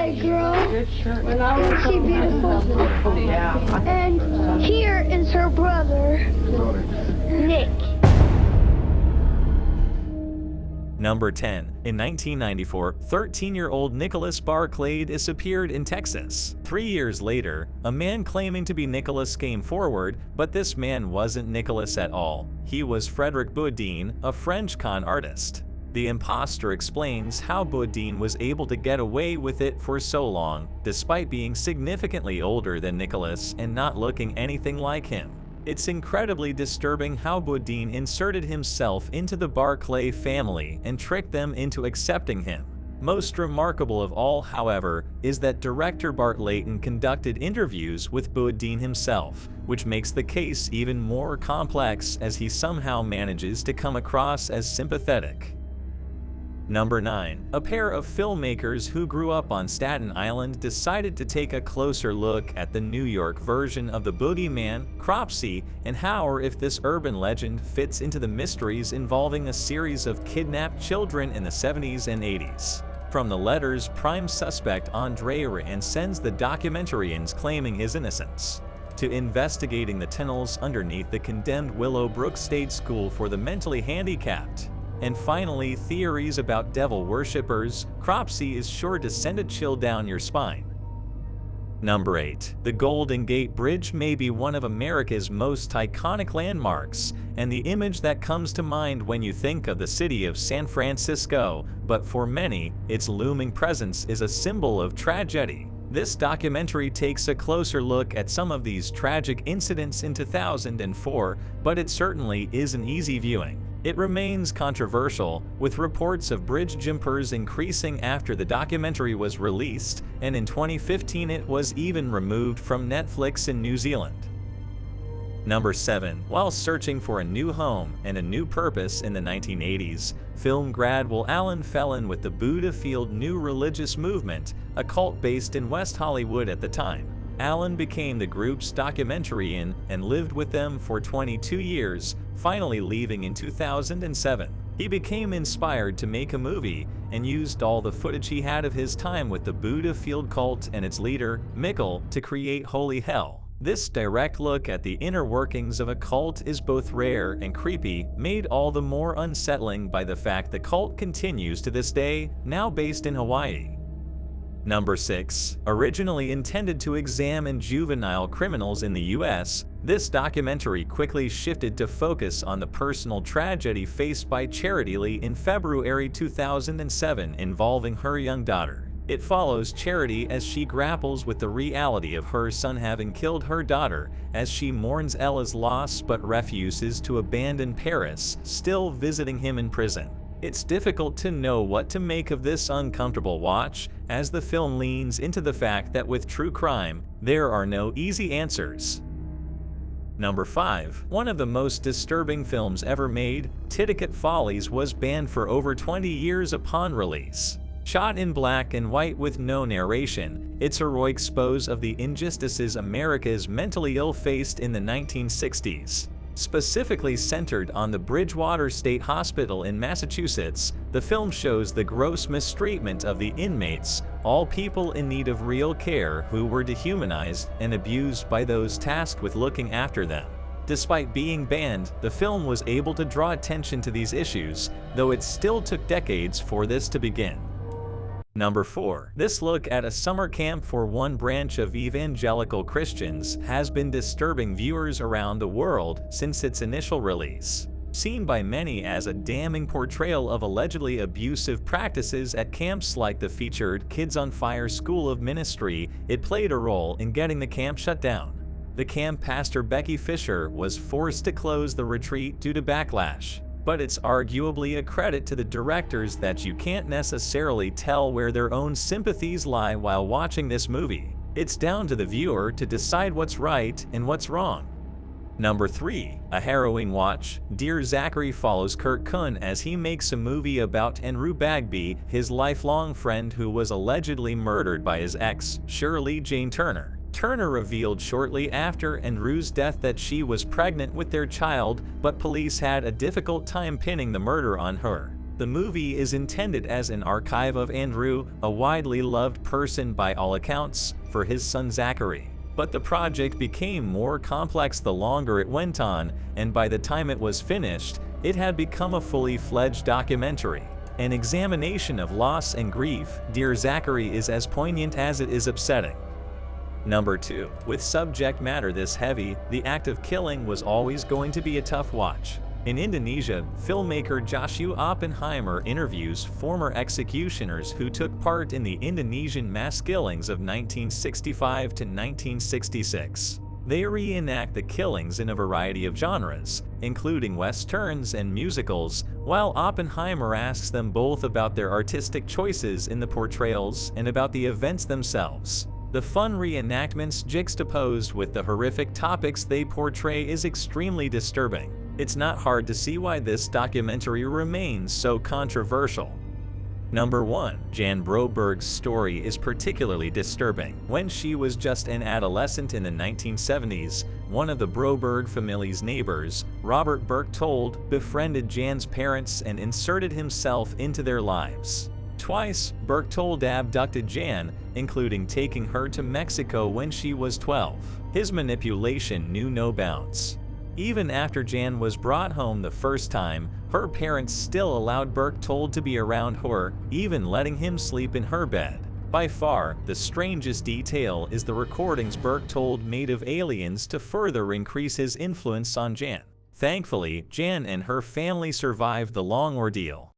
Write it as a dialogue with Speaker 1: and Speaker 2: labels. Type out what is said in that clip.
Speaker 1: I grow, is she beautiful? And here is her brother, Nick.
Speaker 2: Number 10. In 1994, 13-year-old Nicholas Barclay disappeared in Texas. 3 years later, a man claiming to be Nicholas came forward, but this man wasn't Nicholas at all. He was Frederick Boudin, a French con artist. The imposter explains how Boudin was able to get away with it for so long, despite being significantly older than Nicholas and not looking anything like him. It's incredibly disturbing how Boudin inserted himself into the Barclay family and tricked them into accepting him. Most remarkable of all, however, is that director Bart Layton conducted interviews with Boudin himself, which makes the case even more complex as he somehow manages to come across as sympathetic. Number 9. A pair of filmmakers who grew up on Staten Island decided to take a closer look at the New York version of the Boogeyman, Cropsey, and how or if this urban legend fits into the mysteries involving a series of kidnapped children in the 70s and 80s. From the letters, prime suspect Andre Ryan sends the documentarians claiming his innocence, to investigating the tunnels underneath the condemned Willowbrook State School for the mentally handicapped. And finally, theories about devil worshippers, Cropsey is sure to send a chill down your spine. Number 8. The Golden Gate Bridge may be one of America's most iconic landmarks, and the image that comes to mind when you think of the city of San Francisco, but for many, its looming presence is a symbol of tragedy. This documentary takes a closer look at some of these tragic incidents in 2004, but it certainly isn't easy viewing. It remains controversial, with reports of bridge jumpers increasing after the documentary was released, and in 2015 it was even removed from Netflix in New Zealand. Number 7. While searching for a new home and a new purpose in the 1980s, film grad Will Allen fell in with the Buddhafield New Religious Movement, a cult based in West Hollywood at the time. Allen became the group's documentarian and lived with them for 22 years, finally leaving in 2007. He became inspired to make a movie and used all the footage he had of his time with the Buddhafield cult and its leader, Mikkel, to create Holy Hell. This direct look at the inner workings of a cult is both rare and creepy, made all the more unsettling by the fact the cult continues to this day, now based in Hawaii. Number 6. Originally intended to examine juvenile criminals in the US, this documentary quickly shifted to focus on the personal tragedy faced by Charity Lee in February 2007 involving her young daughter. It follows Charity as she grapples with the reality of her son having killed her daughter, as she mourns Ella's loss but refuses to abandon Paris, still visiting him in prison. It's difficult to know what to make of this uncomfortable watch, as the film leans into the fact that with true crime, there are no easy answers. Number 5. One of the most disturbing films ever made, Titicut Follies was banned for over 20 years upon release. Shot in black and white with no narration, its heroic expose of the injustices America's mentally ill faced in the 1960s. Specifically centered on the Bridgewater State Hospital in Massachusetts, the film shows the gross mistreatment of the inmates, all people in need of real care who were dehumanized and abused by those tasked with looking after them. Despite being banned, the film was able to draw attention to these issues, though it still took decades for this to begin. Number 4. This look at a summer camp for one branch of evangelical Christians has been disturbing viewers around the world since its initial release. Seen by many as a damning portrayal of allegedly abusive practices at camps like the featured Kids on Fire School of Ministry, it played a role in getting the camp shut down. The camp pastor Becky Fisher was forced to close the retreat due to backlash. But it's arguably a credit to the directors that you can't necessarily tell where their own sympathies lie while watching this movie. It's down to the viewer to decide what's right and what's wrong. Number 3. A harrowing watch, Dear Zachary follows Kurt Kuhn as he makes a movie about Enru Bagby, his lifelong friend who was allegedly murdered by his ex, Shirley Jane Turner. Turner revealed shortly after Enru's death that she was pregnant with their child, but police had a difficult time pinning the murder on her. The movie is intended as an archive of Andrew, a widely loved person by all accounts, for his son Zachary. But the project became more complex the longer it went on, and by the time it was finished, it had become a fully fledged documentary. An examination of loss and grief, Dear Zachary is as poignant as it is upsetting. Number 2. With subject matter this heavy, the act of killing was always going to be a tough watch. In Indonesia, filmmaker Joshua Oppenheimer interviews former executioners who took part in the Indonesian mass killings of 1965 to 1966. They reenact the killings in a variety of genres, including westerns and musicals, while Oppenheimer asks them both about their artistic choices in the portrayals and about the events themselves. The fun reenactments juxtaposed with the horrific topics they portray is extremely disturbing. It's not hard to see why this documentary remains so controversial. Number 1. Jan Broberg's story is particularly disturbing. When she was just an adolescent in the 1970s, one of the Broberg family's neighbors, Robert Berchtold, befriended Jan's parents and inserted himself into their lives. Twice, Berchtold abducted Jan, including taking her to Mexico when she was 12. His manipulation knew no bounds. Even after Jan was brought home the first time, her parents still allowed Berchtold to be around her, even letting him sleep in her bed. By far, the strangest detail is the recordings Berchtold made of aliens to further increase his influence on Jan. Thankfully, Jan and her family survived the long ordeal.